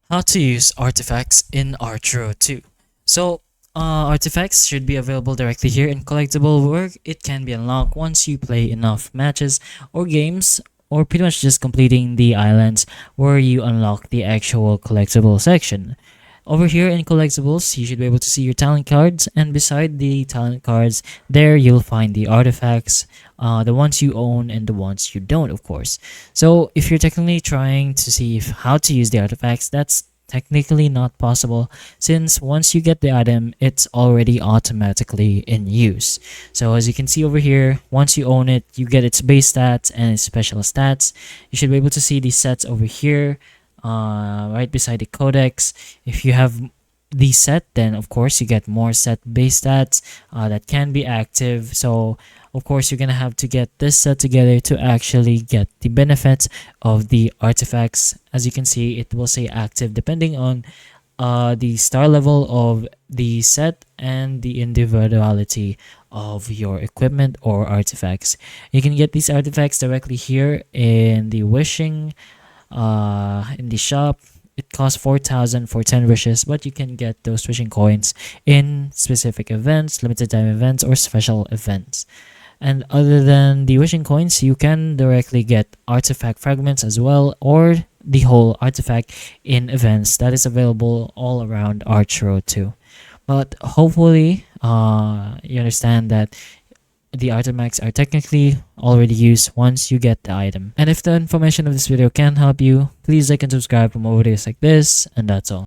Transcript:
How to use artifacts in Archero 2. So, artifacts should be available directly here in collectible work. It can be unlocked once you play enough matches or games, or pretty much just completing the islands where you unlock the actual collectible section. Over here in collectibles, you should be able to see your talent cards, and beside the talent cards, there you'll find the artifacts, the ones you own and the ones you don't, of course. So if you're technically trying to see how to use the artifacts, that's technically not possible since once you get the item, it's already automatically in use. So as you can see over here, once you own it, you get its base stats and its special stats. You should be able to see these sets over here, right beside the codex. If you have the set, then of course you get more set base stats that can be active. So of course you're gonna have to get this set together to actually get the benefits of the artifacts. As you can see, it will say active depending on the star level of the set and the individuality of your equipment or artifacts. You can get these artifacts directly here in the wishing, in the shop. It costs 4,000 for 10 wishes, but you can get those wishing coins in specific events, limited time events, or special events. And other than the wishing coins, you can directly get artifact fragments as well, or the whole artifact in events that is available all around Archero 2. But hopefully, you understand that the artifacts are technically already used once you get the item. And if the information of this video can help you, please like and subscribe for more videos like this, and that's all.